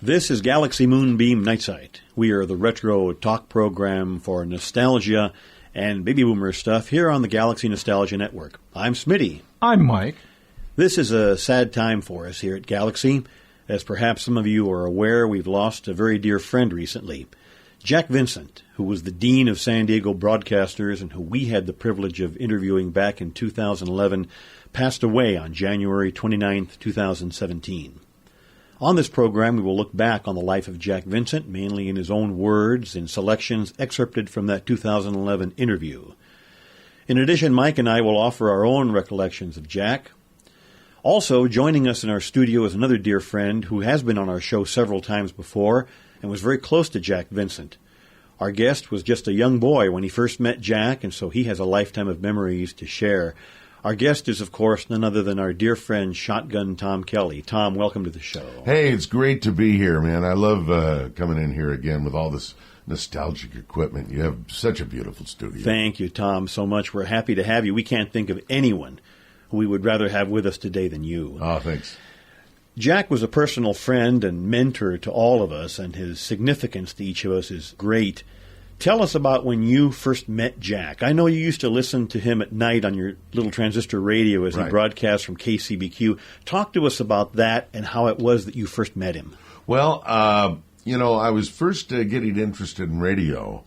This is Galaxy Moonbeam Night Site. We are the retro talk program for nostalgia and baby boomer stuff here on the Galaxy Nostalgia Network. I'm Smitty. I'm Mike. This is a sad time for us here at Galaxy. As perhaps some of you are aware, we've lost a very dear friend recently. Jack Vincent, who was the Dean of San Diego Broadcasters and who we had the privilege of interviewing back in 2011, passed away on January 29, 2017. On this program, we will look back on the life of Jack Vincent, mainly in his own words and selections excerpted from that 2011 interview. In addition, Mike and I will offer our own recollections of Jack. Also, joining us in our studio is another dear friend who has been on our show several times before and was very close to Jack Vincent. Our guest was just a young boy when he first met Jack, and so he has a lifetime of memories to share. Our guest is, of course, none other than our dear friend, Shotgun Tom Kelly. Tom, welcome to the show. Hey, it's great to be here, man. I love coming in here again with all this nostalgic equipment. You have such a beautiful studio. Thank you, Tom, so much. We're happy to have you. We can't think of anyone who we would rather have with us today than you. Oh, thanks. Jack was a personal friend and mentor to all of us, and his significance to each of us is great. Tell us about when you first met Jack. I know you used to listen to him at night on your little transistor radio as he broadcast from KCBQ. Talk to us about that and how it was that you first met him. Well, I was first getting interested in radio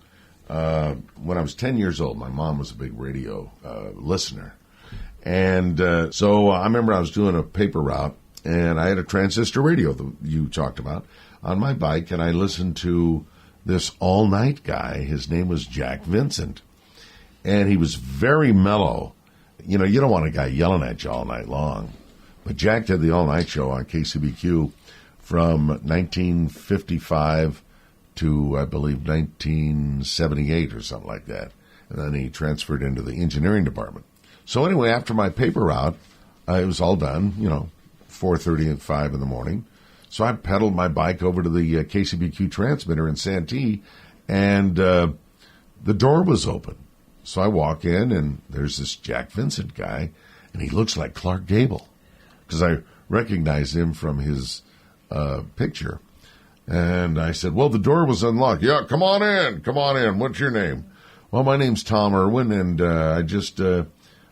when I was 10 years old. My mom was a big radio listener. And so I remember I was doing a paper route, and I had a transistor radio that you talked about on my bike, and I listened to this all-night guy. His name was Jack Vincent, and he was very mellow. You know, you don't want a guy yelling at you all night long. But Jack did the all-night show on KCBQ from 1955 to, I believe, 1978 or something like that. And then he transferred into the engineering department. So anyway, after my paper route, it was all done, 4:30 and 5 in the morning. So I pedaled my bike over to the KCBQ transmitter in Santee, and the door was open. So I walk in, and there's this Jack Vincent guy, and he looks like Clark Gable, because I recognized him from his picture. And I said, well, the door was unlocked. Yeah, come on in. What's your name? Well, my name's Tom Irwin, and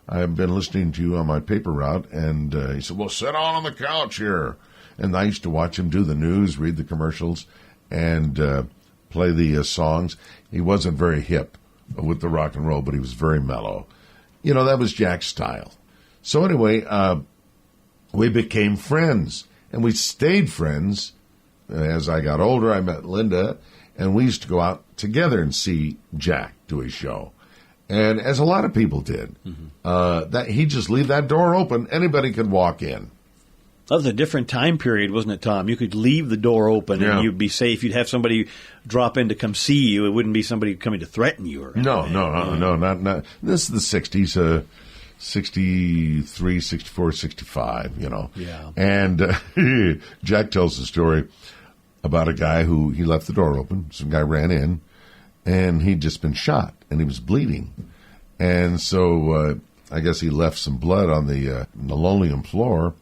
I've been listening to you on my paper route. And he said, well, sit down on the couch here. And I used to watch him do the news, read the commercials, and play the songs. He wasn't very hip with the rock and roll, but he was very mellow. That was Jack's style. So anyway, we became friends, and we stayed friends. As I got older, I met Linda, and we used to go out together and see Jack do his show. And as a lot of people did, that he'd just leave that door open. Anybody could walk in. That was a different time period, wasn't it, Tom? You could leave the door open and you'd be safe. You'd have somebody drop in to come see you. It wouldn't be somebody coming to threaten you or anything. No, not. This is the 60s, 63, 64, 65, Yeah. And Jack tells the story about a guy who he left the door open. Some guy ran in, and he'd just been shot, and he was bleeding. And so I guess he left some blood on the linoleum floor.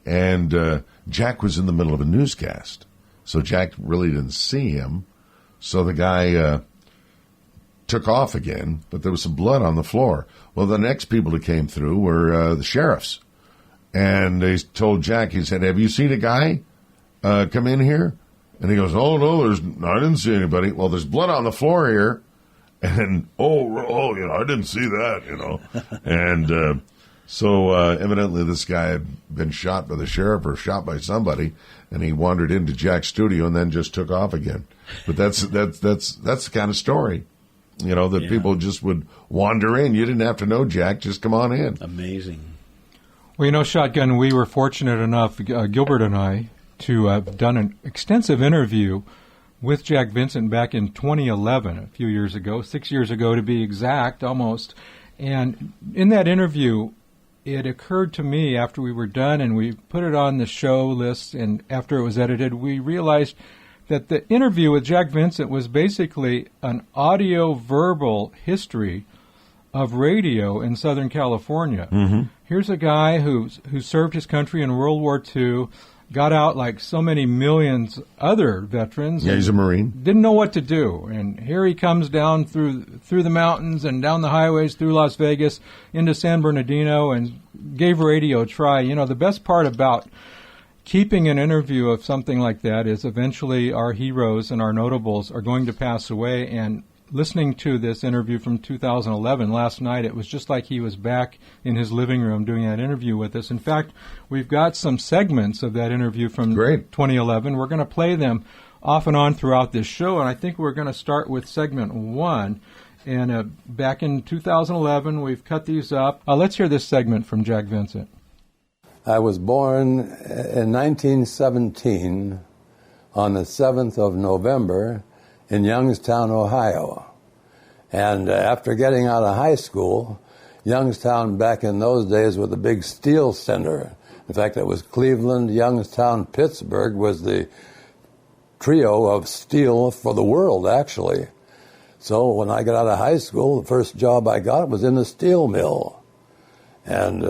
And Jack was in the middle of a newscast. So Jack really didn't see him. So the guy took off again, but there was some blood on the floor. Well, the next people that came through were the sheriffs. And they told Jack, he said, have you seen a guy come in here? And he goes, oh, no, I didn't see anybody. Well, there's blood on the floor here. And, I didn't see that, And so evidently this guy had been shot by the sheriff or shot by somebody, and he wandered into Jack's studio and then just took off again. But that's the kind of story, that people just would wander in. You didn't have to know Jack; just come on in. Amazing. Well, Shotgun, we were fortunate enough, Gilbert and I, to have done an extensive interview with Jack Vincent back in 2011, a few years ago, 6 years ago to be exact, almost. And in that interview, it occurred to me after we were done and we put it on the show list, and after it was edited, we realized that the interview with Jack Vincent was basically an audio-verbal history of radio in Southern California. Mm-hmm. Here's a guy who served his country in World War II, got out like so many millions other veterans. Yeah, he's a Marine. Didn't know what to do. And here he comes down through the mountains and down the highways through Las Vegas into San Bernardino and gave radio a try. You know, the best part about keeping an interview of something like that is eventually our heroes and our notables are going to pass away. And listening to this interview from 2011 last night, it was just like he was back in his living room doing that interview with us. In fact, we've got some segments of that interview from 2011. We're going to play them off and on throughout this show, and I think we're going to start with segment 1. And back in 2011, we've cut these up. Let's hear this segment from Jack Vincent. I was born in 1917 on the 7th of November in Youngstown, Ohio. And after getting out of high school, Youngstown back in those days was a big steel center. In fact, it was Cleveland, Youngstown, Pittsburgh was the trio of steel for the world, actually. So when I got out of high school, the first job I got was in a steel mill. And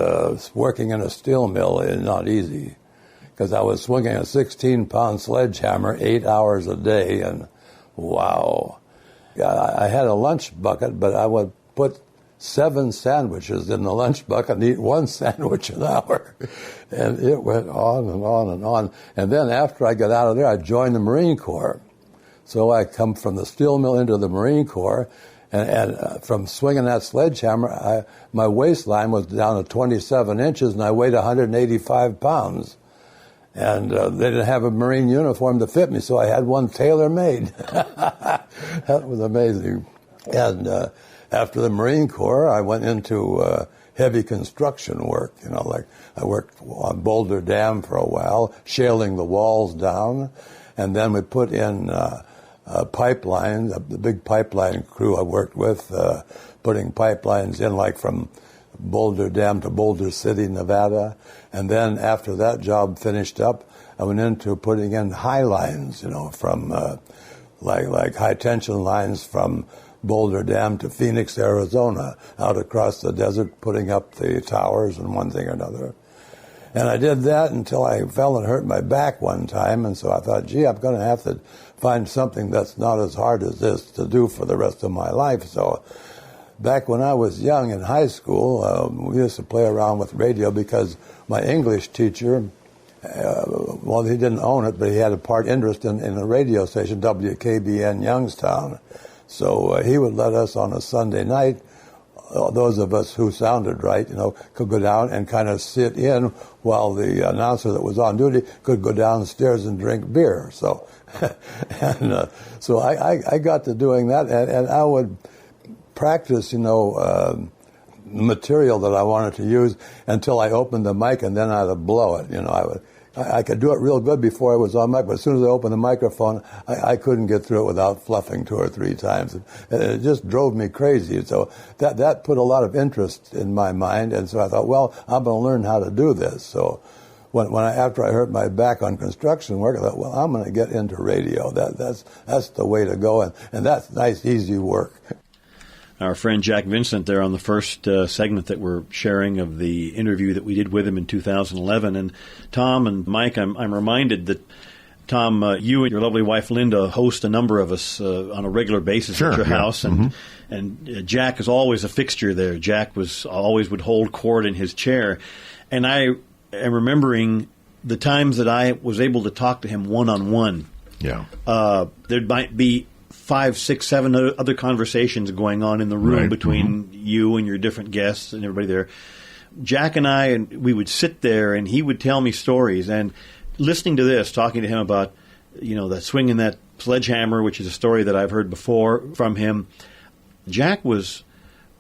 working in a steel mill is not easy, because I was swinging a 16-pound sledgehammer 8 hours a day, and wow. I had a lunch bucket, but I would put 7 sandwiches in the lunch bucket and eat 1 sandwich an hour. And it went on and on and on. And then after I got out of there, I joined the Marine Corps. So I come from the steel mill into the Marine Corps, and from swinging that sledgehammer, my waistline was down to 27 inches, and I weighed 185 pounds. And they didn't have a Marine uniform to fit me, so I had one tailor-made. That was amazing. And after the Marine Corps, I went into heavy construction work. You know, like I worked on Boulder Dam for a while, shaling the walls down. And then we put in pipelines, the big pipeline crew I worked with, putting pipelines in like from Boulder Dam to Boulder City, Nevada. And then after that job finished up, I went into putting in high lines, you know, from like high tension lines from Boulder Dam to Phoenix, Arizona, out across the desert, putting up the towers and one thing or another. And I did that until I fell and hurt my back one time, and so I thought, gee, I'm going to have to find something that's not as hard as this to do for the rest of my life. So back when I was young in high school, we used to play around with radio because my English teacher, well, he didn't own it, but he had a part interest in a radio station, WKBN Youngstown. So he would let us on a Sunday night, those of us who sounded right, you know, could go down and kind of sit in while the announcer that was on duty could go downstairs and drink beer. So, so I got to doing that, and I would practice, you know, material that I wanted to use until I opened the mic, and then I'd blow it. You know, I could do it real good before I was on mic, but as soon as I opened the microphone, I couldn't get through it without fluffing 2 or 3 times. And it just drove me crazy. So that put a lot of interest in my mind, and so I thought, well, I'm going to learn how to do this. So after I hurt my back on construction work, I thought, well, I'm going to get into radio. That's the way to go, and that's nice, easy work. Our friend Jack Vincent there on the first segment that we're sharing of the interview that we did with him in 2011. And Tom and Mike, I'm reminded that, Tom, you and your lovely wife Linda host a number of us on a regular basis at your house. And Jack is always a fixture there. Jack always would hold court in his chair. And I am remembering the times that I was able to talk to him one-on-one. Yeah. There might be 5, 6, 7 other conversations going on in the room between you and your different guests and everybody there. Jack and we would sit there, and he would tell me stories. And listening to this, talking to him about, you know, that swinging that sledgehammer, which is a story that I've heard before from him, Jack was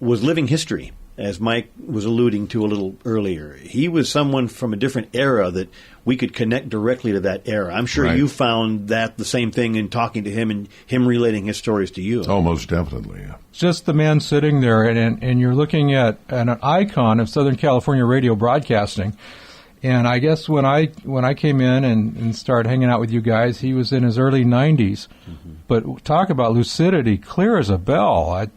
living history, as Mike was alluding to a little earlier. He was someone from a different era that we could connect directly to that era. I'm sure you found that the same thing in talking to him and him relating his stories to you. Oh, most definitely, yeah. Just the man sitting there, and you're looking at an icon of Southern California radio broadcasting. And I guess when I came in and started hanging out with you guys, he was in his early 90s. Mm-hmm. But talk about lucidity, clear as a bell.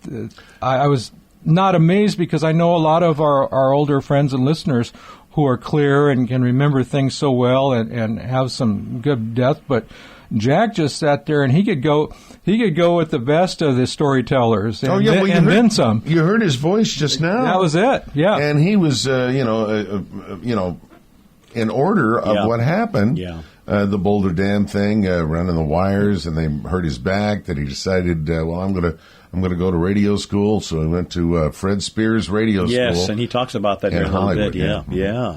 I was not amazed, because I know a lot of our older friends and listeners who are clear and can remember things so well and have some good depth, but Jack just sat there and he could go with the best of the storytellers and, then some. You heard his voice just now. That was it. Yeah. And he was in order of what happened. Yeah. The Boulder Dam thing, running the wires, and they hurt his back. That he decided, I'm going to go to radio school. So he went to Fred Spears Radio School. Yes, and he talks about that here in a little bit. Yeah.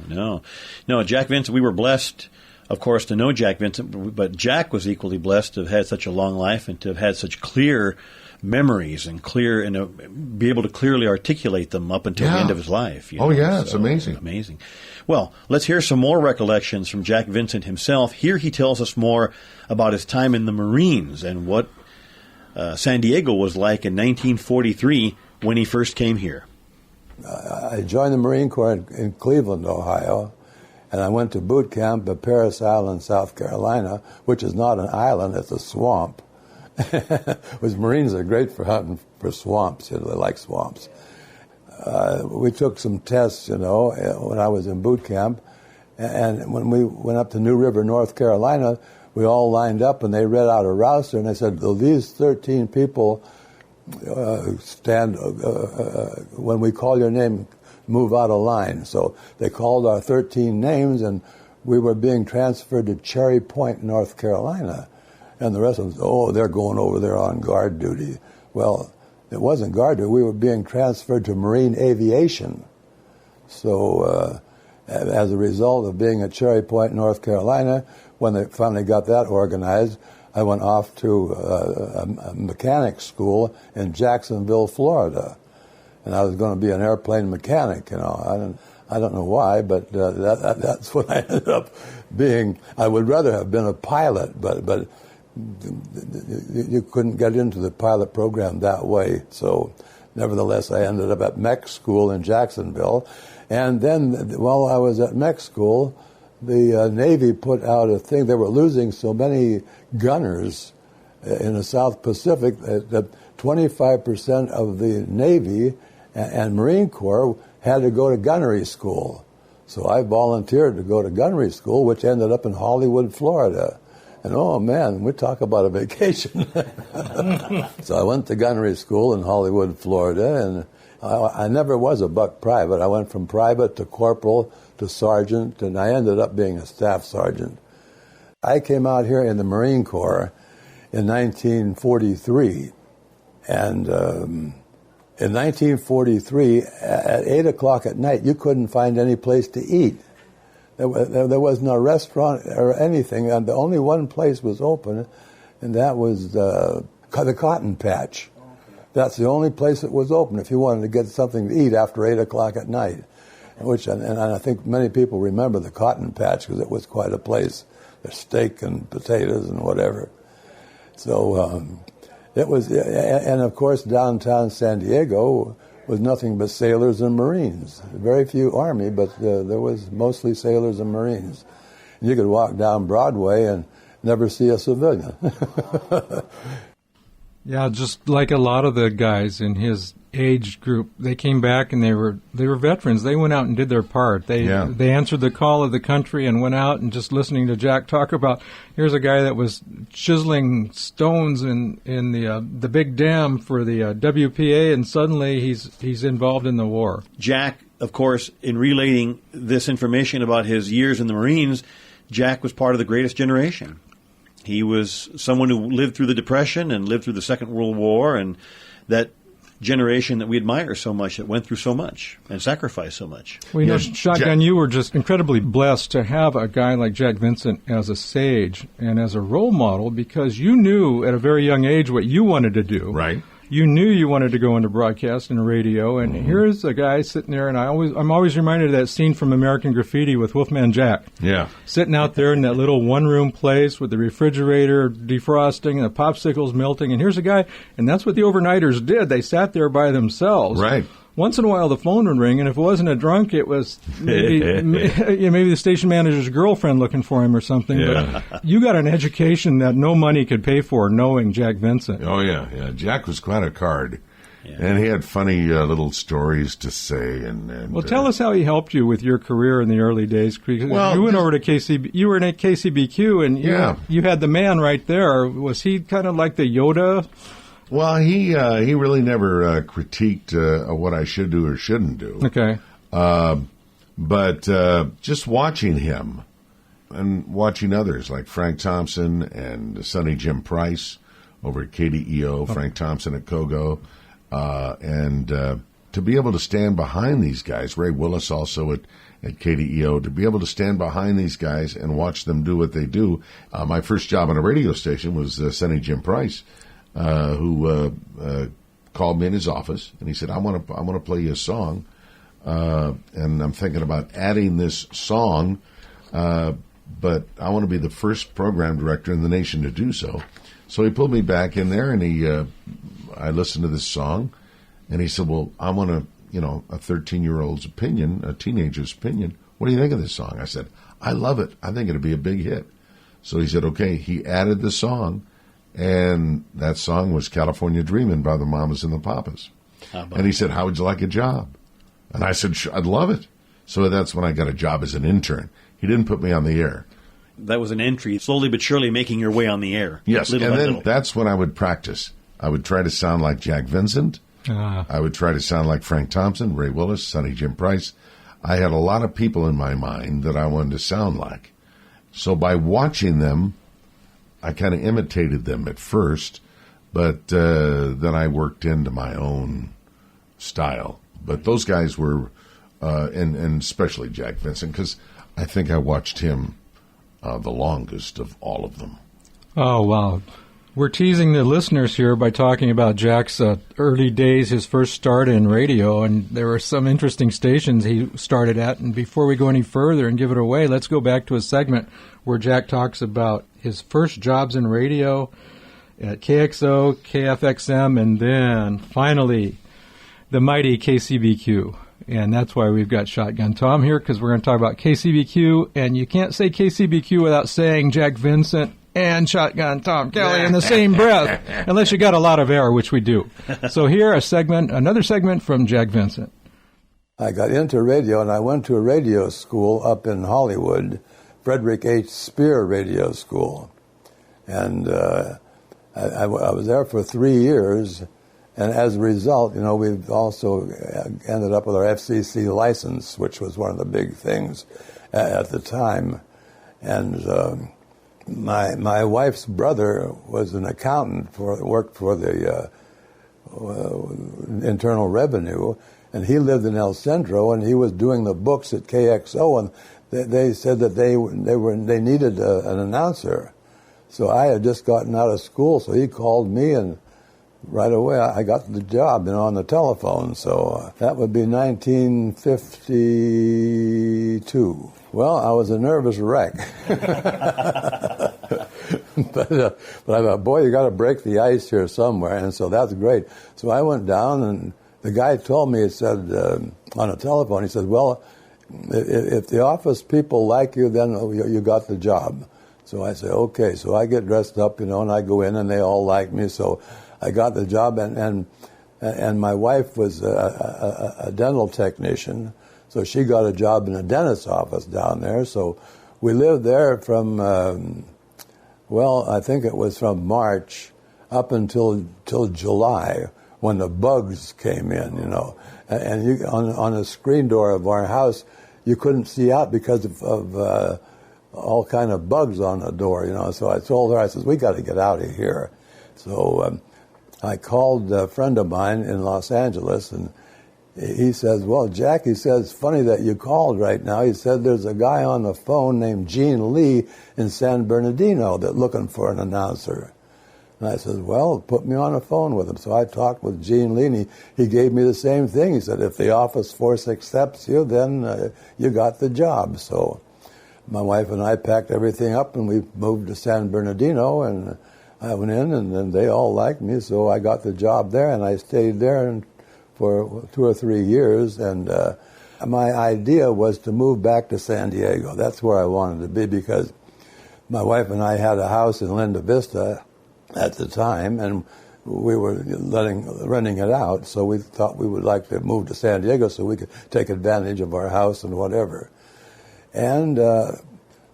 No, Jack Vincent. We were blessed, of course, to know Jack Vincent, but Jack was equally blessed to have had such a long life and to have had such clear memories and be able to clearly articulate them up until the end of his life. It's amazing. Amazing. Well, let's hear some more recollections from Jack Vincent himself. Here he tells us more about his time in the Marines and what San Diego was like in 1943 when he first came here. I joined the Marine Corps in Cleveland, Ohio, and I went to boot camp at Parris Island, South Carolina, which is not an island, it's a swamp. Which Marines are great for hunting for swamps. They like swamps. We took some tests, when I was in boot camp, and when we went up to New River, North Carolina, we all lined up and they read out a roster and they said, these 13 people stand, when we call your name, move out of line. So they called our 13 names and we were being transferred to Cherry Point, North Carolina. And the rest of them, they're going over there on guard duty. Well, it wasn't guard duty. We were being transferred to Marine Aviation. So as a result of being at Cherry Point, North Carolina, when they finally got that organized, I went off to a mechanic school in Jacksonville, Florida. And I was going to be an airplane mechanic, I don't know why, but that's what I ended up being. I would rather have been a pilot, but you couldn't get into the pilot program that way. So nevertheless, I ended up at mech school in Jacksonville. And then while I was at mech school, the Navy put out a thing. They were losing so many gunners in the South Pacific that 25% of the Navy and Marine Corps had to go to gunnery school. So I volunteered to go to gunnery school, which ended up in Hollywood, Florida. And oh man, we talk about a vacation. So I went to gunnery school in Hollywood, Florida, and I never was a buck private. I went from private to corporal to sergeant, and I ended up being a staff sergeant. I came out here in the Marine Corps in 1943, and in 1943, at 8 o'clock at night, you couldn't find any place to eat. There was no restaurant or anything, and the only one place was open, and that was the Cotton Patch. That's the only place that was open if you wanted to get something to eat after 8 o'clock at night. And I think many people remember the Cotton Patch because it was quite a place. There's steak and potatoes and whatever. So it was, and of course downtown San Diego was nothing but sailors and Marines. Very few Army, but there was mostly sailors and Marines. And you could walk down Broadway and never see a civilian. Yeah, just like a lot of the guys in his age group, they came back and they were veterans. They went out and did their part. They answered the call of the country and went out, and just listening to Jack talk about, here's a guy that was chiseling stones in the big dam for the WPA, and suddenly he's involved in the war. Jack, of course, in relating this information about his years in the Marines, Jack was part of the greatest generation. He was someone who lived through the Depression and lived through the Second World War, and that generation that we admire so much, that went through so much and sacrificed so much. Well, Shotgun, you were just incredibly blessed to have a guy like Jack Vincent as a sage and as a role model, because you knew at a very young age what you wanted to do. Right. You knew you wanted to go into broadcast and radio, and here's a guy sitting there, and I'm always reminded of that scene from American Graffiti with Wolfman Jack. Yeah. Sitting out there in that little one-room place with the refrigerator defrosting and the popsicles melting, and here's a guy, and that's what the overnighters did. They sat there by themselves. Right. Once in a while, the phone would ring, and if it wasn't a drunk, it was maybe the station manager's girlfriend looking for him or something. Yeah. But you got an education that no money could pay for, knowing Jack Vincent. Oh, yeah. Jack was quite a card. Yeah. And he had funny little stories to say. And well, tell us how he helped you with your career in the early days. Because Well, you went over to KCB. You were in KCBQ, and you had the man right there. Was he kind of like the Yoda? Well, he really never critiqued what I should do or shouldn't do. Okay. But just watching him and watching others like Frank Thompson and Sonny Jim Price over at KDEO, Frank Thompson at Kogo, and to be able to stand behind these guys, Ray Willis also at KDEO, to be able to stand behind these guys and watch them do what they do. My first job on a radio station was Sonny Jim Price, who called me in his office, and he said, I want to play you a song, and I'm thinking about adding this song, but I want to be the first program director in the nation to do so. So he pulled me back in there, and I listened to this song, and he said, well, I want a 13-year-old's opinion, a teenager's opinion. What do you think of this song? I said, I love it. I think it'll be a big hit. So he said, okay. He added the song, and that song was California Dreamin' by the Mamas and the Papas. And he said, how would you like a job? And I said, sure, I'd love it. So that's when I got a job as an intern. He didn't put me on the air. That was an entry, slowly but surely making your way on the air. Yes, little and by then little. that's when I would practice. I would try to sound like Jack Vincent. I would try to sound like Frank Thompson, Ray Willis, Sonny Jim Price. I had a lot of people in my mind that I wanted to sound like. So by watching them, I kind of imitated them at first, but then I worked into my own style. But those guys were, and especially Jack Vincent, because I think I watched him the longest of all of them. Oh, wow. We're teasing the listeners here by talking about Jack's early days, his first start in radio, and there were some interesting stations he started at. And before we go any further and give it away, let's go back to a segment where Jack talks about his first jobs in radio at KXO, KFXM, and then finally the mighty KCBQ. And that's why we've got Shotgun Tom here, because we're going to talk about KCBQ, and you can't say KCBQ without saying Jack Vincent and Shotgun Tom Kelly in the same breath, unless you got a lot of air, which we do. So here, another segment from Jack Vincent. I got into radio, and I went to a radio school up in Hollywood, Frederick H. Spear Radio School. And I was there for 3 years, and as a result, we've also ended up with our FCC license, which was one of the big things at the time. And my wife's brother was an accountant worked for the Internal Revenue, and he lived in El Centro, and he was doing the books at KXO, and they said that they needed an announcer. So I had just gotten out of school, so he called me, and right away I got the job, on the telephone. So that would be 1952. Well, I was a nervous wreck. But I thought, boy, you got to break the ice here somewhere, and so that's great. So I went down, and the guy told me, he said, on the telephone, he said, well, if the office people like you, then you got the job. So I said, okay. So I get dressed up, and I go in, and they all like me. So I got the job, and my wife was a dental technician, so she got a job in a dentist's office down there. So we lived there from, I think it was from March up until July, when the bugs came in, And you, on the screen door of our house, you couldn't see out because of all kind of bugs on the door, So I told her, I said, we got to get out of here. So I called a friend of mine in Los Angeles, and he says, well, Jack, he says, funny that you called right now. He said, there's a guy on the phone named Gene Lee in San Bernardino that's looking for an announcer. And I said, well, put me on the phone with him. So I talked with Gene Lee, and he gave me the same thing. He said, if the office force accepts you, then you got the job. So my wife and I packed everything up, and we moved to San Bernardino, and I went in, and then they all liked me, so I got the job there, and I stayed there for 2 or 3 years, and my idea was to move back to San Diego. That's where I wanted to be, because my wife and I had a house in Linda Vista at the time, and we were renting it out, so we thought we would like to move to San Diego so we could take advantage of our house and whatever. And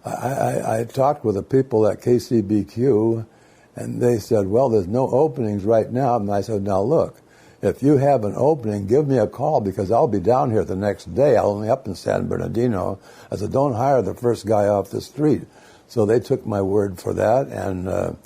I talked with the people at KCBQ, and they said, well, there's no openings right now. And I said, now look, if you have an opening, give me a call because I'll be down here the next day. I'll only up in San Bernardino. I said, don't hire the first guy off the street. So they took my word for that, and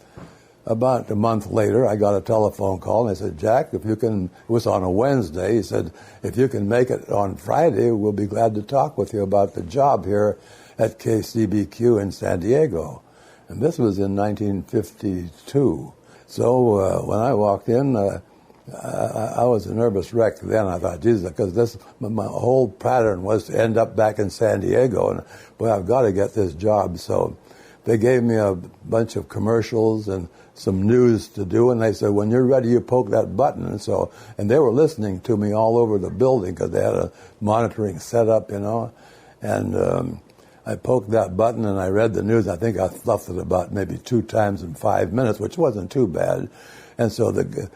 about a month later, I got a telephone call, and I said, Jack, if you can, it was on a Wednesday, he said, if you can make it on Friday, we'll be glad to talk with you about the job here at KCBQ in San Diego. And this was in 1952. So when I walked in, I was a nervous wreck then. I thought, Jesus, because my whole pattern was to end up back in San Diego, and boy, I've got to get this job. So they gave me a bunch of commercials and some news to do, and they said, when you're ready, you poke that button. And they were listening to me all over the building because they had a monitoring setup, and I poked that button and I read the news. I think I fluffed it about maybe 2 times in 5 minutes, which wasn't too bad. And so the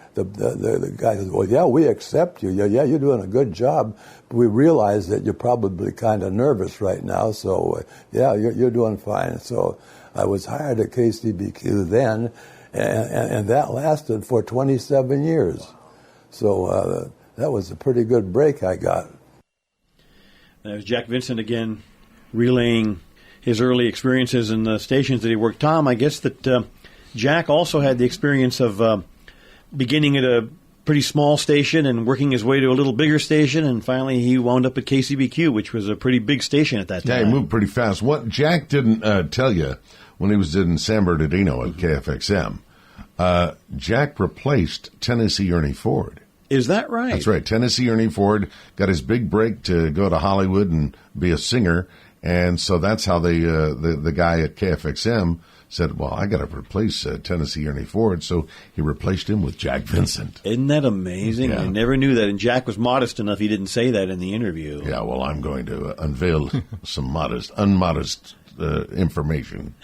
guy says, well, yeah, we accept you. Yeah, you're doing a good job. But we realize that you're probably kind of nervous right now. So, yeah, you're doing fine. So I was hired at KCBQ then, and that lasted for 27 years. So that was a pretty good break I got. There's Jack Vincent again, relaying his early experiences in the stations that he worked. Tom, I guess that Jack also had the experience of beginning at a pretty small station and working his way to a little bigger station, and finally he wound up at KCBQ, which was a pretty big station at that time. Yeah, he moved pretty fast. What Jack didn't tell you when he was in San Bernardino at KFXM, Jack replaced Tennessee Ernie Ford. Is that right? That's right. Tennessee Ernie Ford got his big break to go to Hollywood and be a singer, and so that's how the guy at KFXM said, well, I got to replace Tennessee Ernie Ford, so he replaced him with Jack Vincent. Isn't that amazing? Yeah. I never knew that, and Jack was modest enough he didn't say that in the interview. Yeah, well, I'm going to unveil some unmodest information.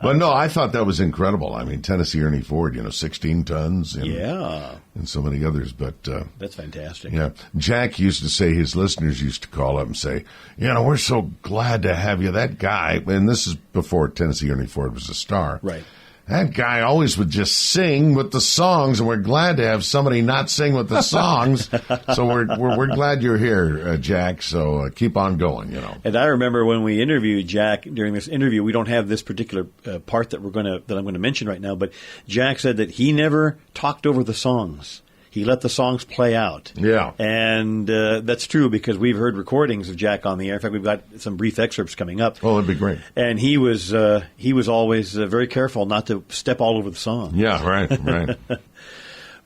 But no, I thought that was incredible. I mean, Tennessee Ernie Ford, 16 tons. And so many others. But that's fantastic. Yeah. Jack used to say, his listeners used to call up and say, we're so glad to have you. That guy, and this is before Tennessee Ernie Ford was a star. Right. That guy always would just sing with the songs, and we're glad to have somebody not sing with the songs. So we're glad you're here, Jack. So keep on going, And I remember when we interviewed Jack during this interview, we don't have this particular part that I'm going to mention right now, but Jack said that he never talked over the songs. He let the songs play out. Yeah. And that's true because we've heard recordings of Jack on the air. In fact, we've got some brief excerpts coming up. Oh, that'd be great. And he was always very careful not to step all over the song. Yeah, right.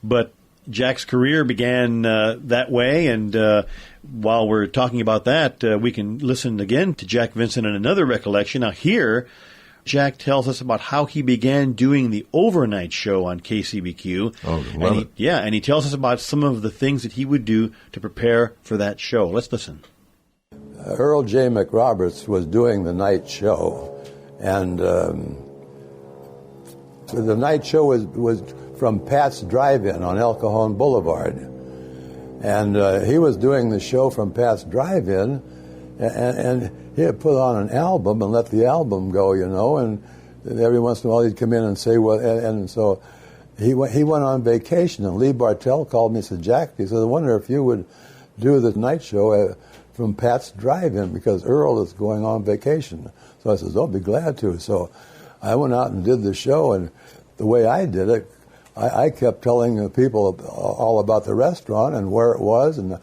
But Jack's career began that way, and while we're talking about that, we can listen again to Jack Vincent in another recollection. Now here, Jack tells us about how he began doing the overnight show on KCBQ. Oh, love it. Yeah, and he tells us about some of the things that he would do to prepare for that show. Let's listen. Earl J. McRoberts was doing the night show, and the night show was from Pat's Drive-In on El Cajon Boulevard. And he was doing the show from Pat's Drive-In, and he had put on an album and let the album go, and every once in a while he'd come in and say, well, and so he went on vacation, and Lee Bartell called me and said, Jack, he said, I wonder if you would do the night show from Pat's Drive-In because Earl is going on vacation. So I said, I'll be glad to. So I went out and did the show, and the way I did it, I kept telling people all about the restaurant and where it was and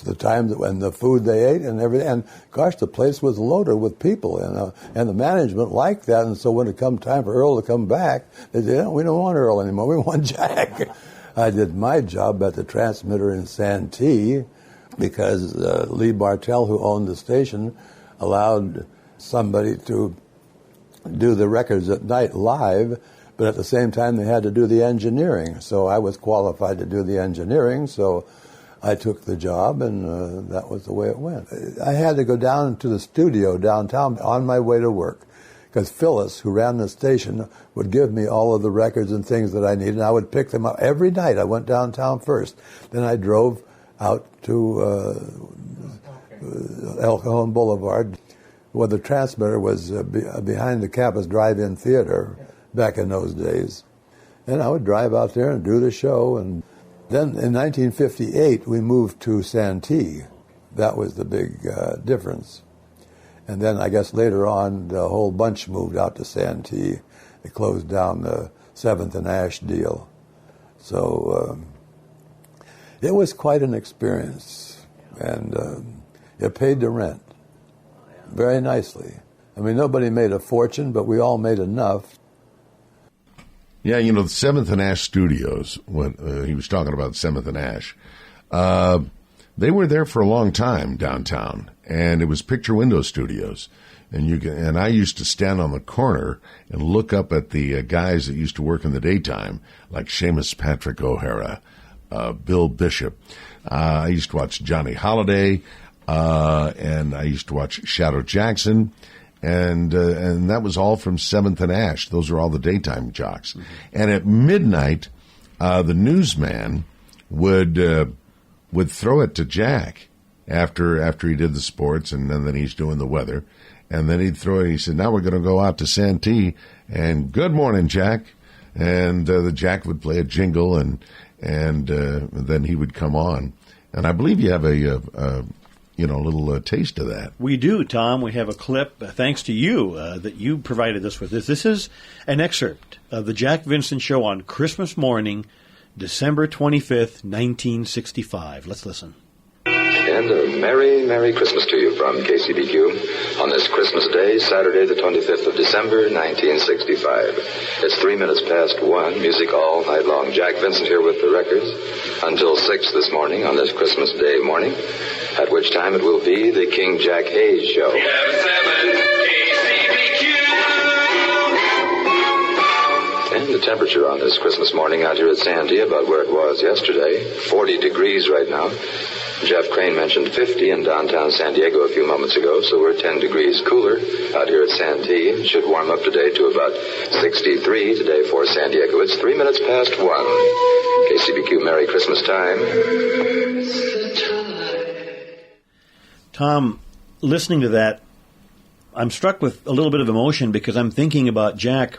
the time and the food they ate and everything. And gosh, the place was loaded with people, and the management liked that. And so when it come time for Earl to come back, they said, we don't want Earl anymore. We want Jack. I did my job at the transmitter in Santee because Lee Bartell, who owned the station, allowed somebody to do the records at night live, but at the same time they had to do the engineering. So I was qualified to do the engineering, so I took the job, and that was the way it went. I had to go down to the studio downtown on my way to work because Phyllis, who ran the station, would give me all of the records and things that I needed, and I would pick them up every night. I went downtown first. Then I drove out to El Cajon Boulevard, where the transmitter was behind the Campus Drive-In Theater back in those days. And I would drive out there and do the show. And then in 1958, we moved to Santee. That was the big difference. And then I guess later on, the whole bunch moved out to Santee. They closed down the 7th and Ash deal. So it was quite an experience. And it paid the rent very nicely. I mean, nobody made a fortune, but we all made enough. Yeah, the 7th and Ash Studios, when he was talking about 7th and Ash, they were there for a long time downtown, and it was picture window studios. And I used to stand on the corner and look up at the guys that used to work in the daytime, like Seamus Patrick O'Hara, Bill Bishop. I used to watch Johnny Holiday, and I used to watch Shadow Jackson. And that was all from 7th and Ash. Those are all the daytime jocks. Mm-hmm. And at midnight, the newsman would throw it to Jack after he did the sports, and then he's doing the weather. And then he'd throw it, he said, now we're going to go out to Santee, and good morning, Jack. And the Jack would play a jingle, and then he would come on. And I believe you have a little taste of that. We do, Tom. We have a clip, thanks to you, that you provided us with this. This is an excerpt of the Jack Vincent Show on Christmas morning, December 25th, 1965. Let's listen. And a Merry, Merry Christmas to you from KCBQ on this Christmas Day, Saturday the 25th of December, 1965. It's 3 minutes past 1, music all night long. Jack Vincent here with the records until 6 this morning on this Christmas Day morning, at which time it will be the King Jack Hayes Show. And the temperature on this Christmas morning out here at Sandy, about where it was yesterday, 40 degrees right now. Jeff Crane mentioned 50 in downtown San Diego a few moments ago, so we're 10 degrees cooler out here at Santee. It should warm up today to about 63 today for San Diego. It's 3 minutes past 1. KCBQ, Merry Christmas time. Tom, listening to that, I'm struck with a little bit of emotion because I'm thinking about Jack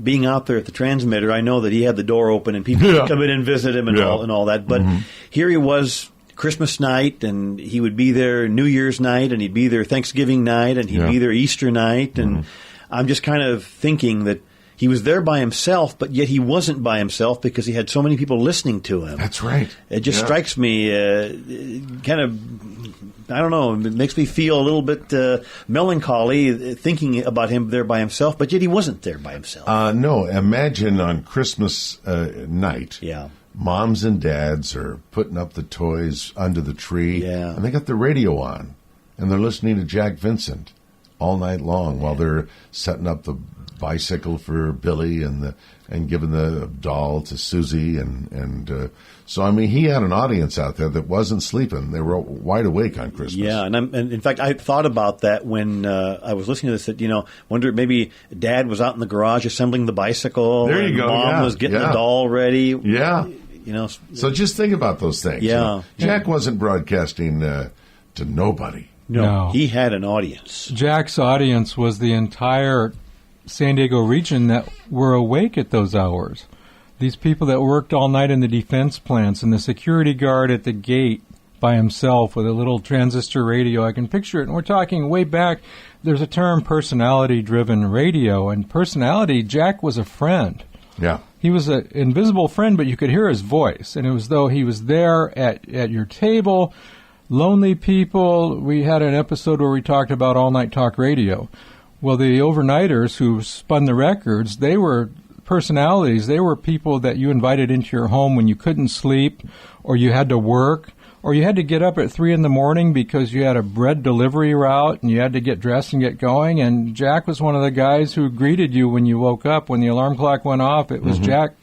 being out there at the transmitter. I know that he had the door open and people would come in and visit him and all that, but here he was Christmas night, and he would be there New Year's night, and he'd be there Thanksgiving night, and he'd be there Easter night, and I'm just kind of thinking that he was there by himself, but yet he wasn't by himself because he had so many people listening to him. That's right. It just strikes me kind of, I don't know, it makes me feel a little bit melancholy thinking about him there by himself, but yet he wasn't there by himself. No, imagine on Christmas night. Yeah. Moms and dads are putting up the toys under the tree, and they got the radio on, and they're listening to Jack Vincent all night long while they're setting up the bicycle for Billy and giving the doll to Susie, and so I mean he had an audience out there that wasn't sleeping; they were wide awake on Christmas. Yeah, and in fact I thought about that when I was listening to this. That wonder maybe Dad was out in the garage assembling the bicycle. There you go. Mom was getting the doll ready. Yeah. So just think about those things. Yeah. Jack wasn't broadcasting to nobody. No, he had an audience. Jack's audience was the entire San Diego region that were awake at those hours. These people that worked all night in the defense plants and the security guard at the gate by himself with a little transistor radio. I can picture it. And we're talking way back. There's a term personality-driven radio. And personality, Jack was a friend. Yeah. He was an invisible friend, but you could hear his voice. And it was though he was there at your table. Lonely people. We had an episode where we talked about all-night talk radio. Well, the overnighters who spun the records, they were personalities. They were people that you invited into your home when you couldn't sleep or you had to work or you had to get up at 3 in the morning because you had a bread delivery route and you had to get dressed and get going. And Jack was one of the guys who greeted you when you woke up. When the alarm clock went off, it was Jack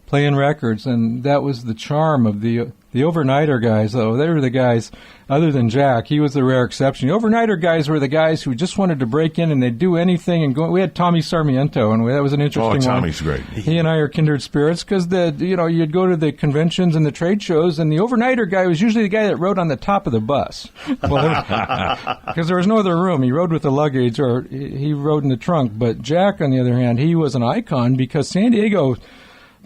playing records. And that was the charm of the The overnighter guys, though, they were the guys, other than Jack, he was the rare exception. The overnighter guys were the guys who just wanted to break in and they'd do anything and go. We had Tommy Sarmiento, and that was an interesting one. Tommy's great. He and I are kindred spirits because you'd go to the conventions and the trade shows, and the overnighter guy was usually the guy that rode on the top of the bus. Because there was no other room. He rode with the luggage or he rode in the trunk. But Jack, on the other hand, he was an icon because San Diego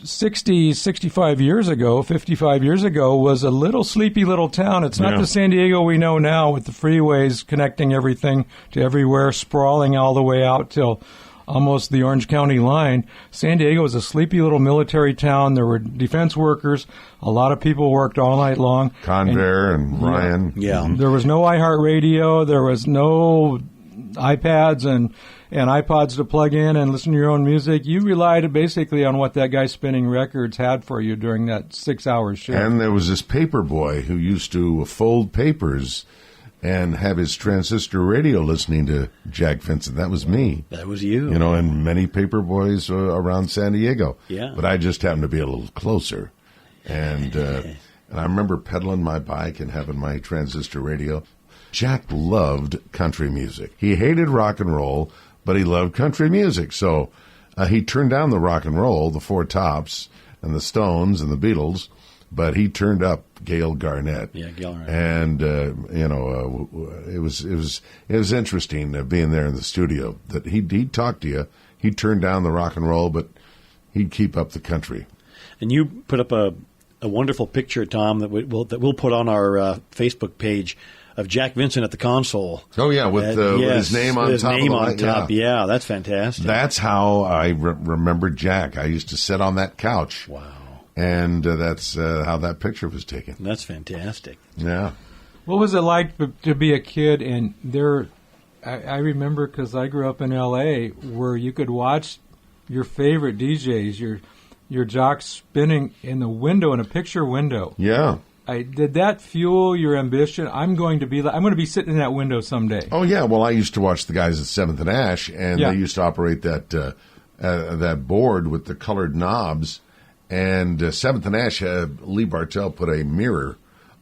60, 65 years ago, 55 years ago, was a little sleepy little town. It's not the San Diego we know now with the freeways connecting everything to everywhere, sprawling all the way out till almost the Orange County line. San Diego was a sleepy little military town. There were defense workers. A lot of people worked all night long. Convair and Ryan. Yeah. There was no iHeartRadio. There was no iPads and iPods to plug in and listen to your own music. You relied basically on what that guy spinning records had for you during that 6-hour shift. And there was this paper boy who used to fold papers and have his transistor radio listening to Jack Vincent. That was me. That was you. And many paper boys around San Diego. Yeah. But I just happened to be a little closer. And I remember pedaling my bike and having my transistor radio. Jack loved country music. He hated rock and roll, but he loved country music. So he turned down the rock and roll, the Four Tops and the Stones and the Beatles, but he turned up Gail Garnett. Yeah, Gail Garnett. And it was interesting being there in the studio that he'd talk to you. He'd turn down the rock and roll, but he'd keep up the country. And you put up a wonderful picture, Tom, that we'll put on our Facebook page of Jack Vincent at the console. Oh, yeah, with his name on top. His name on top, yeah, that's fantastic. That's how I remember Jack. I used to sit on that couch. Wow. And that's how that picture was taken. That's fantastic. Yeah. What was it like to be a kid? And I remember because I grew up in L.A. where you could watch your favorite DJs, your jocks spinning in the window, in a picture window. Yeah. Did that fuel your ambition? I'm going to be sitting in that window someday. Oh yeah. Well, I used to watch the guys at 7th and Ash, and they used to operate that board with the colored knobs. And 7th and Ash had Lee Bartell put a mirror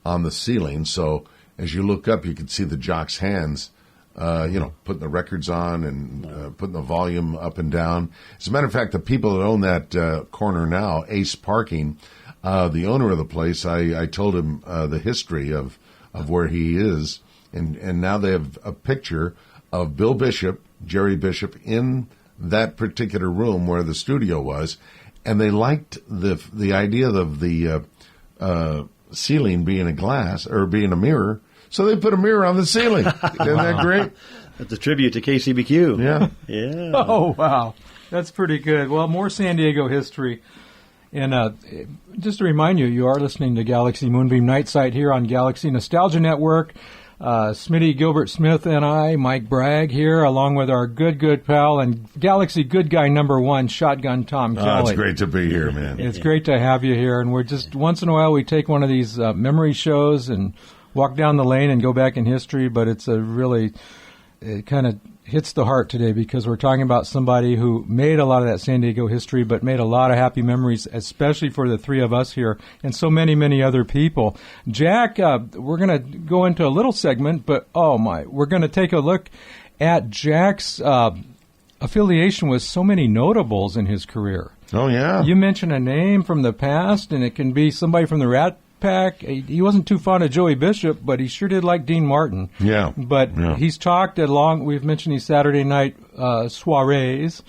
on the ceiling, so as you look up, you could see the jocks' hands, putting the records on and putting the volume up and down. As a matter of fact, the people that own that corner now, Ace Parking. The owner of the place, I told him the history of where he is, and now they have a picture of Bill Bishop, Jerry Bishop, in that particular room where the studio was, and they liked the idea of the ceiling being a glass or being a mirror, so they put a mirror on the ceiling. Isn't that great? That's a tribute to KCBQ. Yeah. Yeah. Oh, wow. That's pretty good. Well, more San Diego history. And just to remind you, you are listening to Galaxy Moonbeam Night Site here on Galaxy Nostalgia Network. Smitty Gilbert Smith and I, Mike Bragg here, along with our good pal and Galaxy good guy number 1, Shotgun Tom Kelly. It's great to be here, man. It's great to have you here. And we're just, once in a while, we take one of these memory shows and walk down the lane and go back in history. But it's it kind of hits the heart today because we're talking about somebody who made a lot of that San Diego history, but made a lot of happy memories, especially for the three of us here and so many, many other people. Jack, we're going to go into a little segment, but we're going to take a look at Jack's affiliation with so many notables in his career. Oh, yeah. You mentioned a name from the past, and it can be somebody from the Rat Pack. He wasn't too fond of Joey Bishop, but he sure did like Dean Martin. Yeah. But he's talked we've mentioned these Saturday night soirees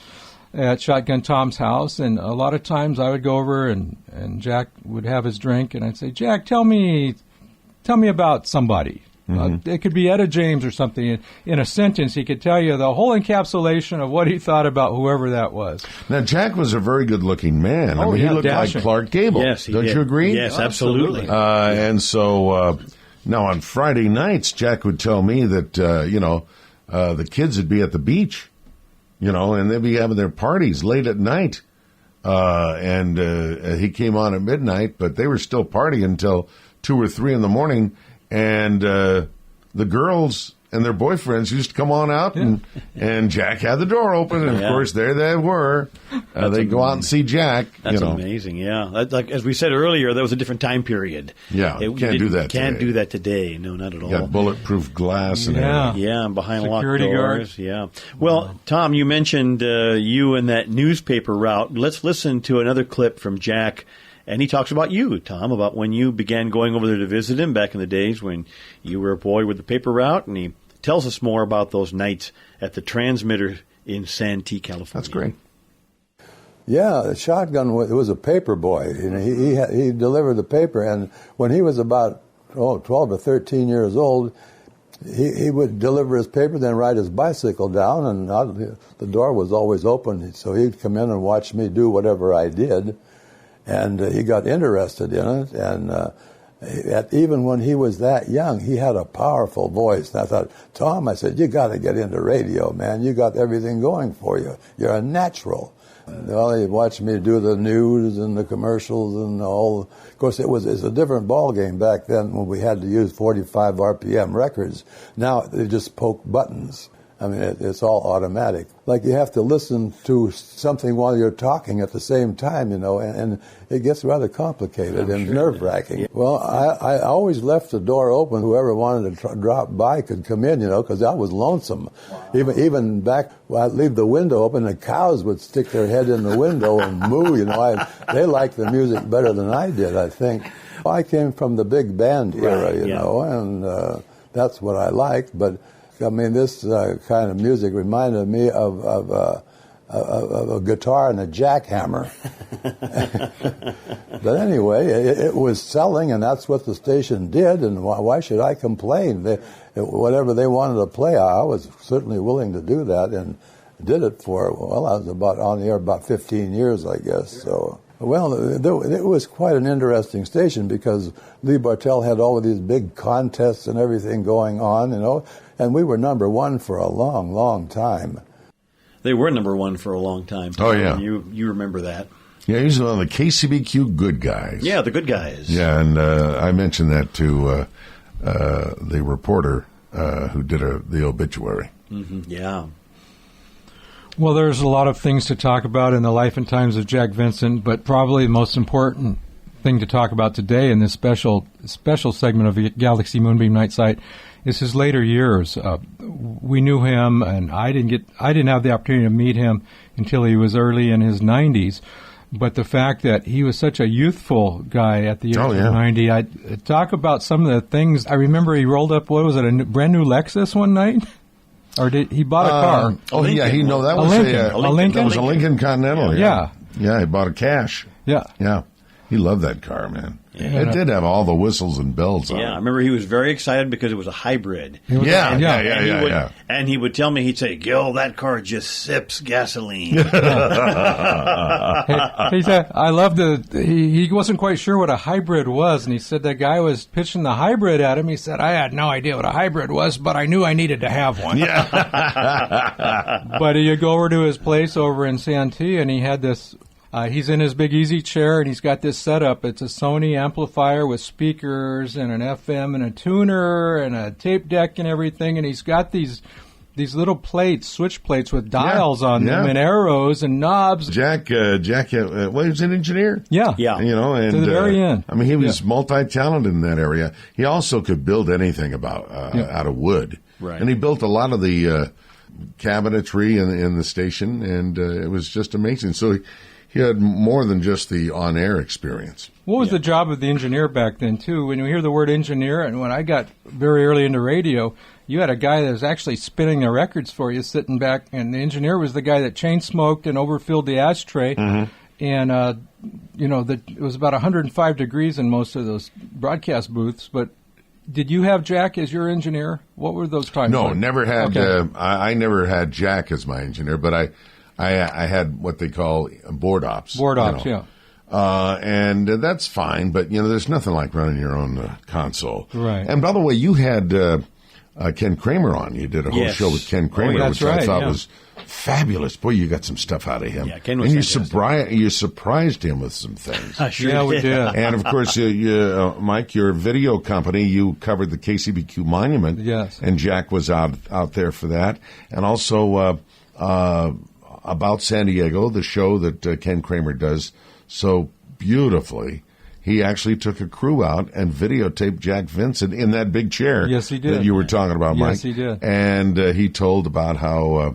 at Shotgun Tom's house, and a lot of times I would go over and Jack would have his drink, and I'd say, Jack, tell me about somebody. It could be Etta James or something. In a sentence, he could tell you the whole encapsulation of what he thought about whoever that was. Now, Jack was a very good-looking man. I mean, he looked like Clark Gable. Yes, he Don't did. you agree? Yes, absolutely. And so now on Friday nights, Jack would tell me that, the kids would be at the beach, and they'd be having their parties late at night. And he came on at midnight, but they were still partying until 2 or 3 in the morning. And the girls and their boyfriends used to come on out, and Jack had the door open, and of course there they were. They go out and see Jack. That's amazing. Yeah, like as we said earlier, that was a different time period. Yeah, can't do that. Can't do that today. No, not at all. Got bulletproof glass and and behind security locked doors. guards. Yeah. Well, Tom, you mentioned you and that newspaper route. Let's listen to another clip from Jack. And he talks about you, Tom, about when you began going over there to visit him back in the days when you were a boy with the paper route. And he tells us more about those nights at the transmitter in Santee, California. That's great. Yeah, the Shotgun, it was a paper boy. You know, he delivered the paper, and when he was about 12 or 13 years old, he would deliver his paper, then ride his bicycle down, and the door was always open, so he'd come in and watch me do whatever I did. And he got interested in it, and even when he was that young, he had a powerful voice. And I thought, Tom, I said, you got to get into radio, man. You got everything going for you. You're a natural. Well, he watched me do the news and the commercials and all. Of course, it's a different ball game back then when we had to use 45 RPM records. Now they just poke buttons. I mean, it's all automatic. Like you have to listen to something while you're talking at the same time, you know, and it gets rather complicated and nerve-wracking. Yeah. Well, I always left the door open. Whoever wanted to drop by could come in, you know, because I was lonesome. Wow. Even back, I'd leave the window open, and cows would stick their head in the window and moo, you know. They liked the music better than I did, I think. I came from the big band era, you know, and that's what I liked, but I mean, this kind of music reminded me of a guitar and a jackhammer. But anyway, it was selling, and that's what the station did, and why should I complain? Whatever they wanted to play, I was certainly willing to do that, and did it for, well, I was on the air about 15 years, I guess, so... Well, it was quite an interesting station because Lee Bartell had all of these big contests and everything going on, you know, and we were number one for a long, long time. They were number one for a long time. Oh, yeah. You remember that. Yeah, he was one of the KCBQ good guys. Yeah, the good guys. Yeah, and I mentioned that to the reporter who did the obituary. Mm-hmm. Yeah. Well, there's a lot of things to talk about in the life and times of Jack Vincent, but probably the most important thing to talk about today in this special segment of the Galaxy Moonbeam Night Site is his later years. We knew him, and I didn't have the opportunity to meet him until he was early in his 90s. But the fact that he was such a youthful guy at the age of 90, I talk about some of the things. I remember he rolled up, what was it, a brand new Lexus one night? Or did he bought a car? That was a Lincoln. That was a Lincoln Continental. Yeah. Yeah, he bought a cash. Yeah. Yeah. He loved that car, man. Yeah. It did have all the whistles and bells on it. Yeah, I remember he was very excided because it was a hybrid. Yeah. And he would tell me, he'd say, Gil, that car just sips gasoline. He said, I loved he wasn't quite sure what a hybrid was, and he said that guy was pitching the hybrid at him. He said, I had no idea what a hybrid was, but I knew I needed to have one. Yeah. But you go over to his place over in Santee, and he had this... he's in his big easy chair, and he's got this setup. It's a Sony amplifier with speakers and an FM and a tuner and a tape deck and everything. And he's got these little plates, switch plates with dials on them and arrows and knobs. Jack, he was an engineer. Yeah. You know, and to the very end. I mean, he was multi-talented in that area. He also could build anything out of wood. Right. And he built a lot of the cabinetry in the station, and it was just amazing. So he had more than just the on-air experience. What was the job of the engineer back then, too? When you hear the word engineer, and when I got very early into radio, you had a guy that was actually spinning the records for you, sitting back, and the engineer was the guy that chain smoked and overfilled the ashtray. Mm-hmm. And, it was about 105 degrees in most of those broadcast booths. But did you have Jack as your engineer? What were those times No, like? Never had. Okay. I never had Jack as my engineer, but I had what they call board ops. Board ops, yeah. And that's fine, but, there's nothing like running your own console. Right. And by the way, you had Ken Kramer on. You did a whole Yes. show with Ken Kramer, that's which I right, thought yeah. was fabulous. Boy, you got some stuff out of him. Yeah, Ken was and fantastic. you surprised him with some things. I sure Yeah, we did. And, of course, Mike, your video company, you covered the KCBQ Monument. Yes. And Jack was out there for that. And also about San Diego, the show that Ken Kramer does so beautifully. He actually took a crew out and videotaped Jack Vincent in that big chair. Yes, he did. That you were talking about, Mike. Yes, he did. And he told about how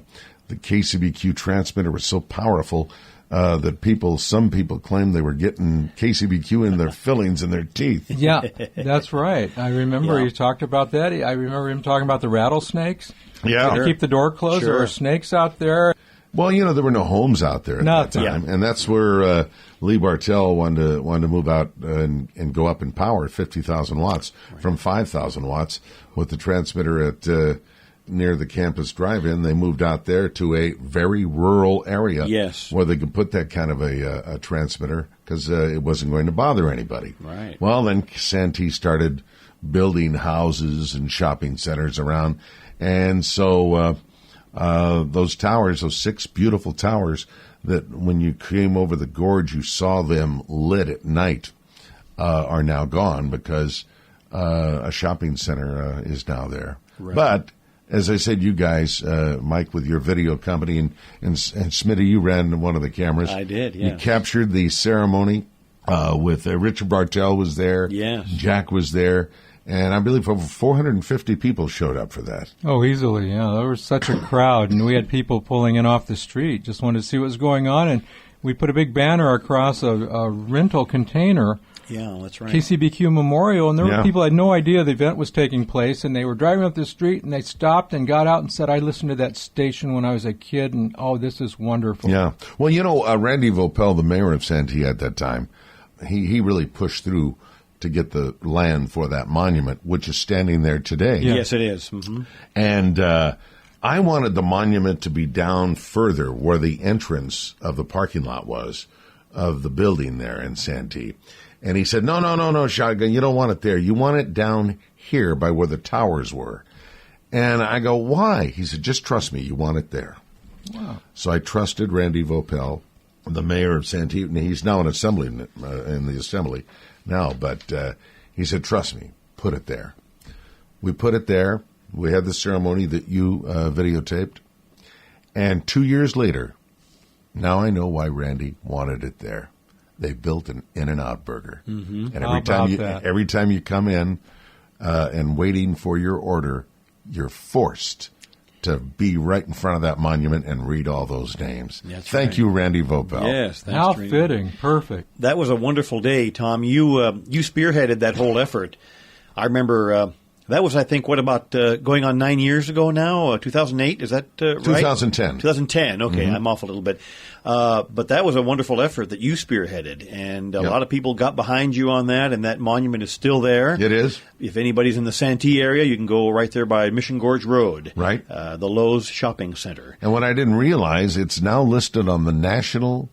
the KCBQ transmitter was so powerful that some people claimed they were getting KCBQ in their fillings in their teeth. Yeah, that's right. I remember he talked about that. I remember him talking about the rattlesnakes. Yeah. To keep the door closed. Sure. There were snakes out there. Well, there were no homes out there at Nothing. that time, and that's where Lee Bartell wanted to move out and go up in power, 50,000 watts from 5,000 watts with the transmitter at near the campus drive-in. They moved out there to a very rural area, Yes. where they could put that kind of a transmitter because it wasn't going to bother anybody. Right. Well, then Santee started building houses and shopping centers around, and so. Those towers, those 6 beautiful towers that when you came over the gorge, you saw them lit at night, are now gone because a shopping center is now there. Right. But as I said, you guys, Mike, with your video company, and Smitty, you ran one of the cameras. I did, You yes. captured the ceremony with Richard Bartell was there. Yes. Jack was there. And I believe over 450 people showed up for that. Oh, easily, yeah. There was such a crowd, and we had people pulling in off the street, just wanted to see what was going on, and we put a big banner across a rental container, Yeah, that's right. KCBQ Memorial, and there Yeah. were people who had no idea the event was taking place, and they were driving up the street, and they stopped and got out and said, I listened to that station when I was a kid, and this is wonderful. Yeah. Well, Randy Vopel, the mayor of Santee at that time, he really pushed through to get the land for that monument, which is standing there today. Yeah. Yes, it is. Mm-hmm. And I wanted the monument to be down further where the entrance of the parking lot was, of the building there in Santee. And he said, no, Shotgun, you don't want it there. You want it down here by where the towers were. And I go, why? He said, just trust me, you want it there. Wow. So I trusted Randy Vopel, the mayor of Santee, and he's now in the assembly now, but he said, trust me, put it there. We put it there. We had the ceremony that you videotaped. And 2 years later, now I know why Randy wanted it there. They built an In-N-Out burger. Mm-hmm. And every time you come in and waiting for your order, you're forced to be right in front of that monument and read all those names. Thank you, Randy Vopel. Yes, thanks. How Trina. fitting. Perfect. That was a wonderful day, Tom. You spearheaded that whole effort. I remember that was, I think, going on 9 years ago now? 2008, is that right? 2010. 2010, okay, Mm-hmm. I'm off a little bit. But that was a wonderful effort that you spearheaded, and a lot of people got behind you on that, and that monument is still there. It is. If anybody's in the Santee area, you can go right there by Mission Gorge Road. Right. The Lowe's Shopping Center. And what I didn't realize, it's now listed on the National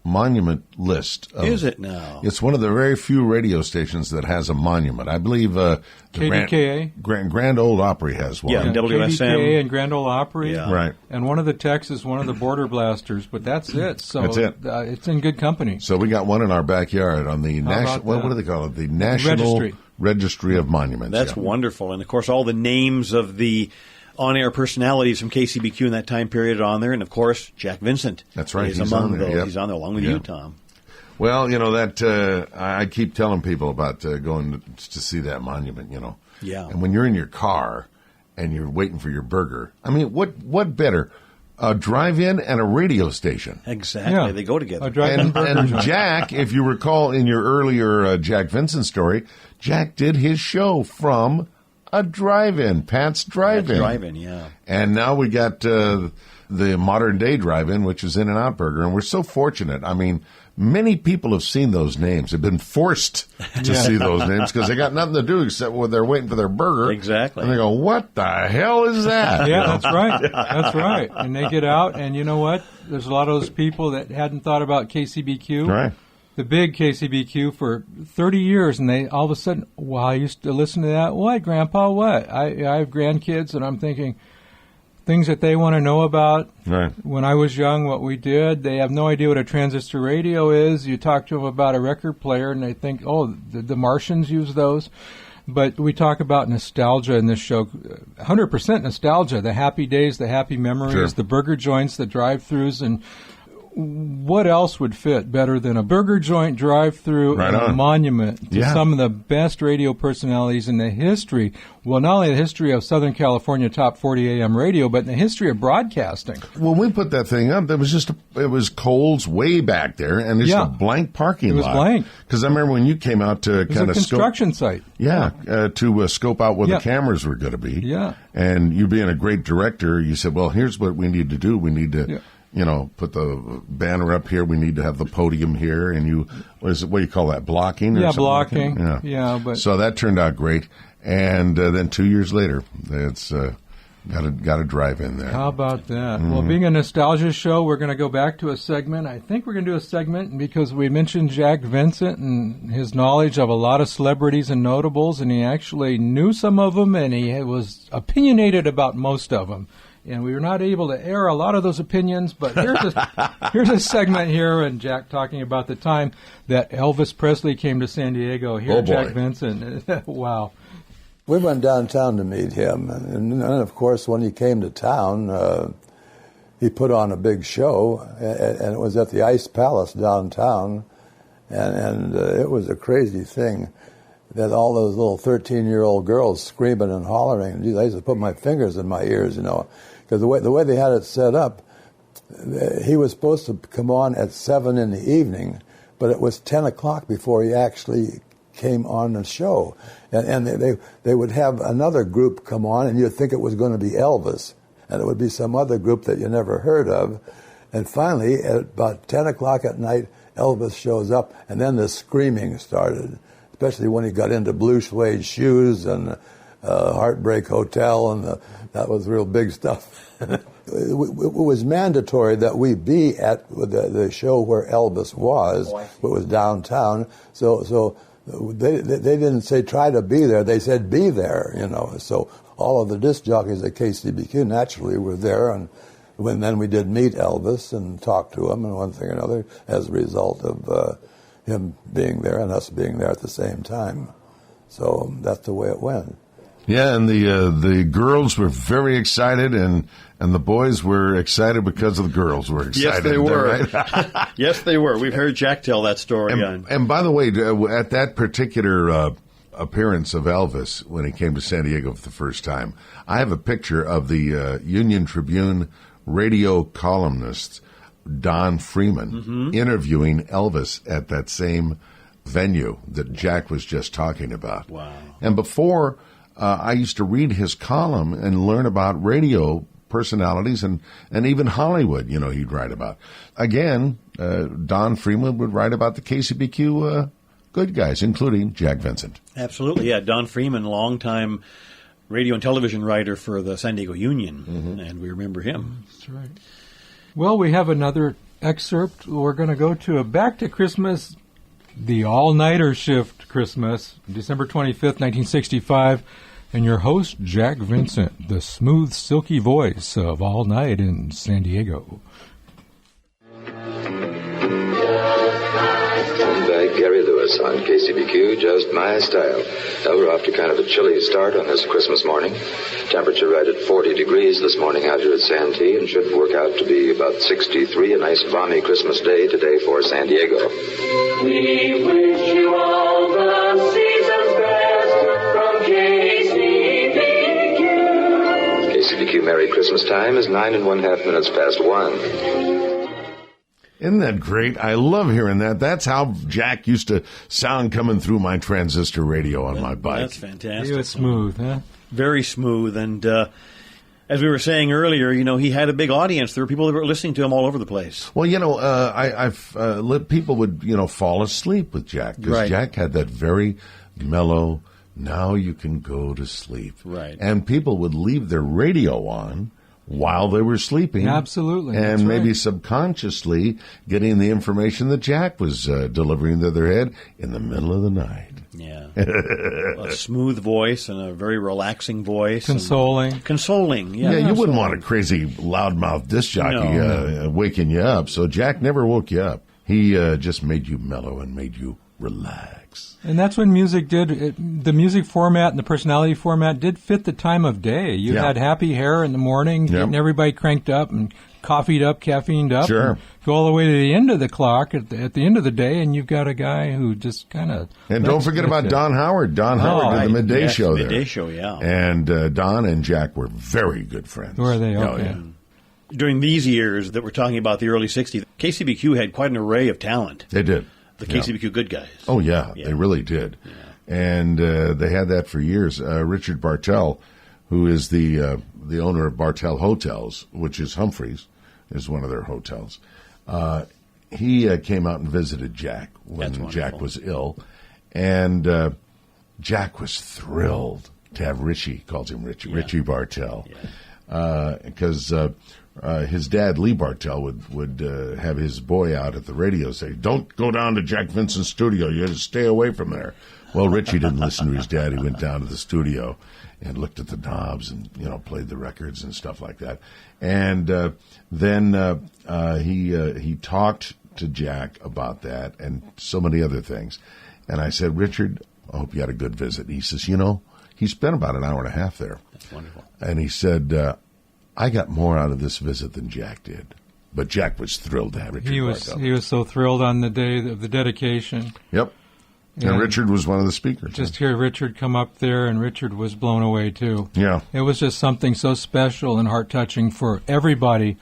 Monument list. Is it now? It's one of the very few radio stations that has a monument. I believe the KDKA? Grand Ole Opry has one. Yeah. WSM. KDKA and Grand Ole Opry. Yeah. Right. And one of the techs is one of the Border Blasters, but that's it. So That's it. It's in good company. So we got one in our backyard on the national. about that? What do they call it? The National Registry of Monuments. That's yeah. wonderful. And, of course, all the names of the on-air personalities from KCBQ in that time period are on there. And, of course, Jack Vincent That's right. is He's among on there, those. yep. He's on there along with Yeah. you, Tom. Well, that I keep telling people about going to see that monument, Yeah. And when you're in your car and you're waiting for your burger, I mean, what better? A drive-in and a radio station. Exactly. Yeah. They go together. A drive-in burger And joint. Jack, if you recall in your earlier Jack Vincent story, Jack did his show from a drive-in, Pat's Drive-In. Drive-in, yeah. And now we got the modern-day drive-in, which is In-N-Out Burger, and we're so fortunate. I mean, many people have seen those names, have been forced to see those names because they got nothing to do except when they're waiting for their burger. Exactly. And they go, what the hell is that? Yeah, that's right. That's right. And they get out, and you know what? There's a lot of those people that hadn't thought about KCBQ. Right. the big KCBQ for 30 years, and they all of a sudden, well, I used to listen to that. What, Grandpa, what? I have grandkids, and I'm thinking things that they want to know about. Right. When I was young, what we did, they have no idea what a transistor radio is. You talk to them about a record player, and they think, oh, the Martians use those. But we talk about nostalgia in this show, 100% nostalgia, the happy days, the happy memories, Sure. the burger joints, the drive-thrus, and what else would fit better than a burger joint drive-thru Right and a on. monument to Yeah. some of the best radio personalities in the history, well, not only the history of Southern California top 40 AM radio, but in the history of broadcasting. When we put that thing up, it was Cole's way back there, and it's Yeah. a blank parking lot. It was blank. Because I remember when you came out to It was kind a of construction site. to scope out where Yeah. the cameras were going to be. Yeah. And you being a great director, you said, well, here's what we need to do. We need to, Yeah. put the banner up here. We need to have the podium here. And what do you call that, blocking? Or Yeah, something like that? blocking. Yeah, but So that turned out great. And then 2 years later, it's got to drive in there. how about that? Mm-hmm. Well, being a nostalgia show, we're going to go back to a segment. I think we're going to do a segment because we mentioned Jack Vincent and his knowledge of a lot of celebrities and notables, and he actually knew some of them, and he was opinionated about most of them. And we were not able to air a lot of those opinions, but here's a segment here, and Jack talking about the time that Elvis Presley came to San Diego. Here, Oh, boy. Jack Vincent. Wow. We went downtown to meet him, and of course, when he came to town, he put on a big show, and it was at the Ice Palace downtown, and it was a crazy thing that all those little 13-year-old girls screaming and hollering. Geez, I used to put my fingers in my ears, because the way they had it set up, he was supposed to come on at 7 in the evening, but it was 10 o'clock before he actually came on the show. And they would have another group come on, and you'd think it was going to be Elvis, and it would be some other group that you never heard of. And finally, at about 10 o'clock at night, Elvis shows up, and then the screaming started, especially when he got into Blue Suede Shoes and Heartbreak Hotel, and that was real big stuff. It was mandatory that we be at the show where Elvis was. It was downtown, so they didn't say try to be there. They said be there, So all of the disc jockeys at KCBQ naturally were there, and then we did meet Elvis and talk to him and one thing or another as a result of him being there and us being there at the same time. So that's the way it went. Yeah, and the girls were very excited, and the boys were excited because the girls were excited. Yes, they were. Right? Yes, they were. We've heard Jack tell that story. And by the way, at that particular appearance of Elvis, when he came to San Diego for the first time, I have a picture of the Union Tribune radio columnist, Don Freeman, interviewing Elvis at that same venue that Jack was just talking about. Wow. And before, I used to read his column and learn about radio personalities and even Hollywood, he'd write about. Again, Don Freeman would write about the KCBQ good guys, including Jack Vincent. Absolutely, yeah. Don Freeman, longtime radio and television writer for the San Diego Union, and we remember him. That's right. Well, we have another excerpt. We're going to go to Back to Christmas, the all-nighter shift Christmas, December 25th, 1965, and your host, Jack Vincent, the smooth, silky voice of All Night in San Diego. By Gary Lewis on KCBQ, Just My Style. Now we're off to kind of a chilly start on this Christmas morning. Temperature right at 40 degrees this morning out here at Santee, and should work out to be about 63, a nice balmy Christmas day today for San Diego. We wish you all the season's best from KCBQ. KCBQ Merry Christmas time is 9 1/2 minutes past 1. Isn't that great? I love hearing that. That's how Jack used to sound coming through my transistor radio on my bike. That's fantastic. He was smooth, huh? Very smooth. And as we were saying earlier, he had a big audience. There were people that were listening to him all over the place. Well, I've people would, fall asleep with Jack because Right. Jack had that very mellow, now you can go to sleep. Right. And people would leave their radio on while they were sleeping. Absolutely. And That's maybe right. subconsciously getting the information that Jack was delivering to their head in the middle of the night. Yeah. A smooth voice and a very relaxing voice. Consoling. Consoling, yeah. Yeah, you wouldn't want a crazy loudmouth disc jockey waking you up. So Jack never woke you up. He just made you mellow and made you relax. And that's when music the music format and the personality format did fit the time of day. You had happy hair in the morning, getting everybody cranked up and coffeed up, caffeined up. Sure. And go all the way to the end of the clock at the end of the day, and you've got a guy who just kind of... And don't forget about Don Howard. Don Howard did the midday show there. Midday show, yeah. And Don and Jack were very good friends. Were they? Oh, Okay. yeah. During these years that we're talking about, the early 60s, KCBQ had quite an array of talent. They did. The KCBQ good guys. Oh, yeah, they really did. Yeah. And they had that for years. Richard Bartell, who is the owner of Bartell Hotels, which is Humphreys, is one of their hotels. He came out and visited Jack when Jack was ill. And Jack was thrilled to have Richie, calls him Richie Bartell. Because his dad, Lee Bartell, would have his boy out at the radio say, "Don't go down to Jack Vincent's studio. You have to stay away from there." Well, Richie didn't listen to his dad. He went down to the studio and looked at the knobs and, played the records and stuff like that. And then he talked to Jack about that and so many other things. And I said, "Richard, I hope you had a good visit." He says, he spent about an hour and a half there. That's wonderful. And he said, "I got more out of this visit than Jack did." But Jack was thrilled to have Richard Bartell. He was so thrilled on the day of the dedication. Yep. And Richard was one of the speakers. Just hear Richard come up there, and Richard was blown away, too. Yeah. It was just something so special and heart-touching for everybody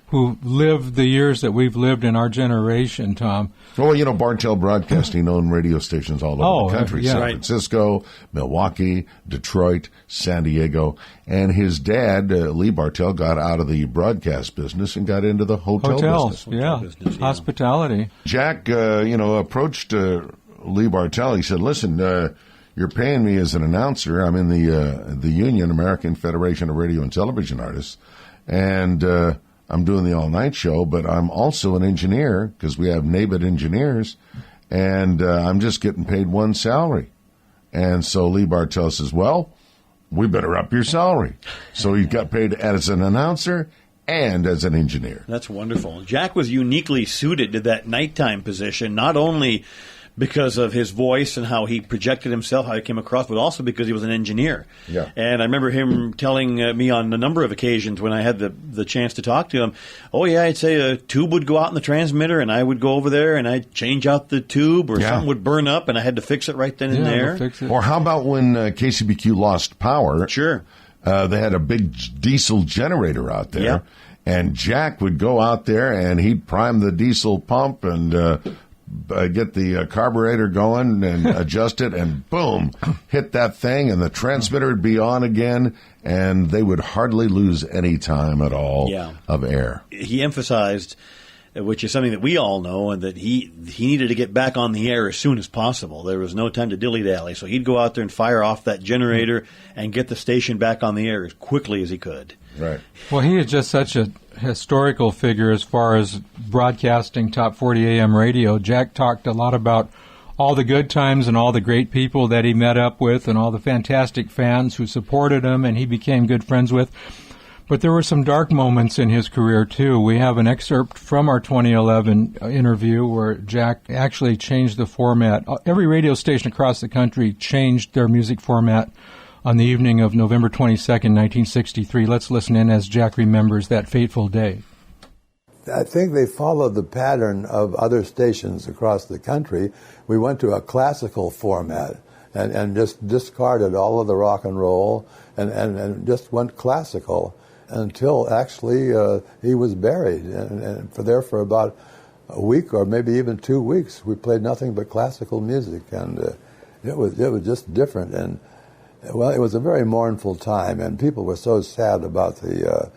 who lived the years that we've lived in our generation, Tom. Well, Bartell Broadcasting owned radio stations all over the country. Yeah. San Francisco, Milwaukee, Detroit, San Diego. And his dad, Lee Bartell, got out of the broadcast business and got into the hotel business. Business, hospitality. Jack, approached Lee Bartell. He said, "Listen, you're paying me as an announcer. I'm in the union, American Federation of Radio and Television Artists, and I'm doing the all-night show, but I'm also an engineer because we have NABIT engineers, and I'm just getting paid one salary." And so Lee Bartell says, "Well, we better up your salary." So he got paid as an announcer and as an engineer. That's wonderful. Jack was uniquely suited to that nighttime position, not only because of his voice and how he projected himself, how he came across, but also because he was an engineer. Yeah. And I remember him telling me on a number of occasions when I had the chance to talk to him, I'd say a tube would go out in the transmitter, and I would go over there and I'd change out the tube, or something would burn up, and I had to fix it right then and there. Fix it. Or how about when KCBQ lost power? Sure. They had a big diesel generator out there, and Jack would go out there and he'd prime the diesel pump and get the carburetor going and adjust it, and boom, hit that thing, and the transmitter would be on again, and they would hardly lose any time at all of air. He emphasized, which is something that we all know, and that he needed to get back on the air as soon as possible. There was no time to dilly-dally, so he'd go out there and fire off that generator and get the station back on the air as quickly as he could. Right. Well, he is just such a historical figure as far as broadcasting top 40 AM radio. Jack talked a lot about all the good times and all the great people that he met up with and all the fantastic fans who supported him and he became good friends with. But there were some dark moments in his career, too. We have an excerpt from our 2011 interview where Jack actually changed the format. Every radio station across the country changed their music format on the evening of November 22nd, 1963. Let's listen in as Jack remembers that fateful day. I think they followed the pattern of other stations across the country. We went to a classical format and just discarded all of the rock and roll and just went classical until actually he was buried. And for about a week or maybe even 2 weeks, we played nothing but classical music, and it was just different. And well, it was a very mournful time, and people were so sad about the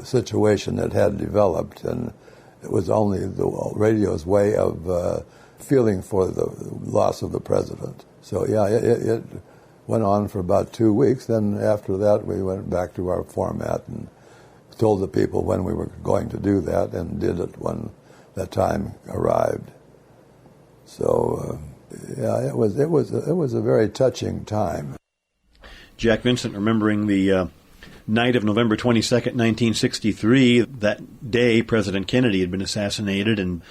situation that had developed, and it was only the radio's way of feeling for the loss of the president. So, yeah, it went on for about 2 weeks. Then after that, we went back to our format, and told the people when we were going to do that, and did it when that time arrived. So, it was a very touching time. Jack Vincent remembering the night of November 22nd, 1963. That day, President Kennedy had been assassinated, and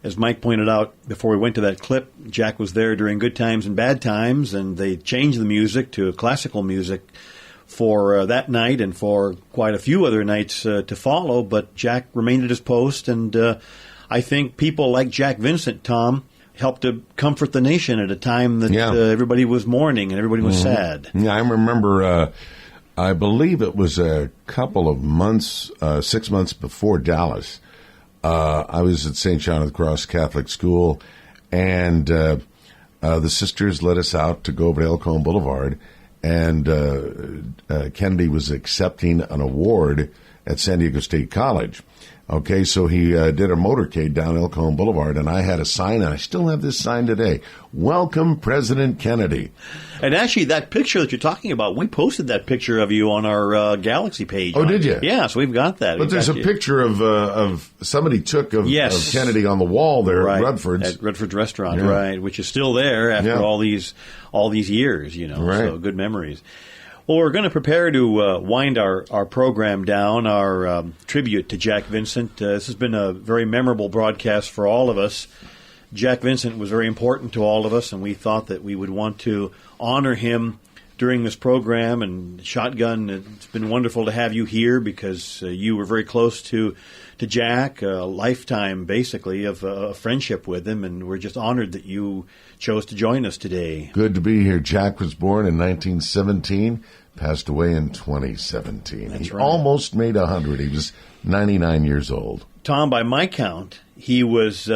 as Mike pointed out before we went to that clip, Jack was there during good times and bad times, and they changed the music to classical music for that night and for quite a few other nights to follow, but Jack remained at his post, and I think people like Jack Vincent, Tom, helped to comfort the nation at a time that everybody was mourning and everybody was sad. Yeah, I remember, I believe it was a couple of months, 6 months before Dallas. I was at St. John of the Cross Catholic School, and the sisters let us out to go over to El Cajon Boulevard, and Kennedy was accepting an award at San Diego State College. Okay, so he did a motorcade down El Cajon Boulevard, and I had a sign, and I still have this sign today. Welcome, President Kennedy. And actually, that picture that you're talking about, we posted that picture of you on our Galaxy page. Oh, did you? Yeah, so we've got that. But there's a picture of somebody took of Kennedy on the wall there at Rutford's. At Rutford's Restaurant, right, which is still there after all these years, you know, so good memories. Well, we're going to prepare to wind our program down, our tribute to Jack Vincent. This has been a very memorable broadcast for all of us. Jack Vincent was very important to all of us, and we thought that we would want to honor him during this program. And Shotgun, it's been wonderful to have you here because you were very close to Jack, a lifetime, basically, of a friendship with him, and we're just honored that you chose to join us today. Good to be here. Jack was born in 1917, passed away in 2017. That's he right. Almost made 100. He was 99 years old. Tom, by my count, he was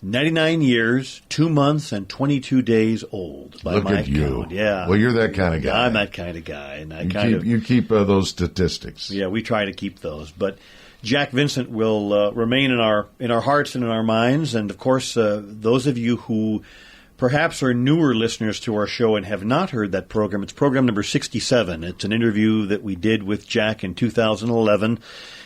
99 years, 2 months, and 22 days old. By Look my at you. count. Yeah. Well, you're that kind of guy. I'm that kind of guy, and you keep those statistics. Yeah, we try to keep those, but Jack Vincent will remain in our hearts and in our minds. And of course, those of you who perhaps are newer listeners to our show and have not heard that program, it's program number 67. It's an interview that we did with Jack in 2011.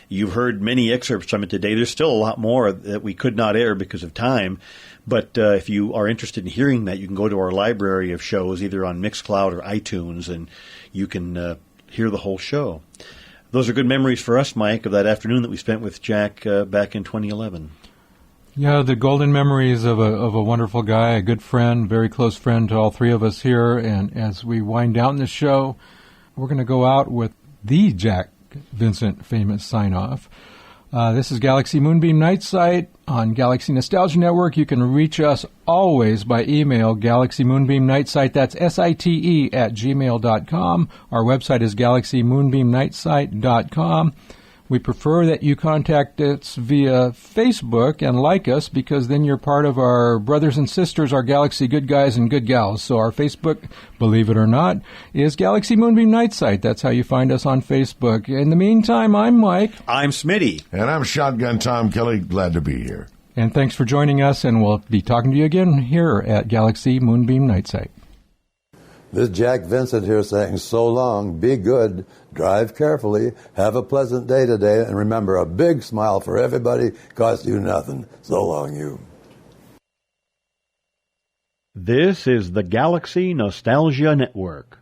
You've heard many excerpts from it today. There's still a lot more that we could not air because of time. But if you are interested in hearing that, you can go to our library of shows, either on Mixcloud or iTunes, and you can hear the whole show. Those are good memories for us, Mike, of that afternoon that we spent with Jack back in 2011. Yeah, the golden memories of a wonderful guy, a good friend, very close friend to all three of us here. And as we wind down the show, we're going to go out with the Jack Vincent famous sign-off. This is Galaxy Moonbeam Night Site on Galaxy Nostalgia Network. You can reach us always by email, Galaxy Moonbeam Night Site. That's SITE @gmail.com. Our website is galaxymooonbeamnightsite.com. We prefer that you contact us via Facebook and like us, because then you're part of our brothers and sisters, our Galaxy good guys and good gals. So our Facebook, believe it or not, is Galaxy Moonbeam Night Site. That's how you find us on Facebook. In the meantime, I'm Mike. I'm Smitty. And I'm Shotgun Tom Kelly. Glad to be here. And thanks for joining us, and we'll be talking to you again here at Galaxy Moonbeam Night Site. This Jack Vincent here saying, so long, be good, drive carefully, have a pleasant day today, and remember, a big smile for everybody costs you nothing. So long, you. This is the Galaxy Nostalgia Network.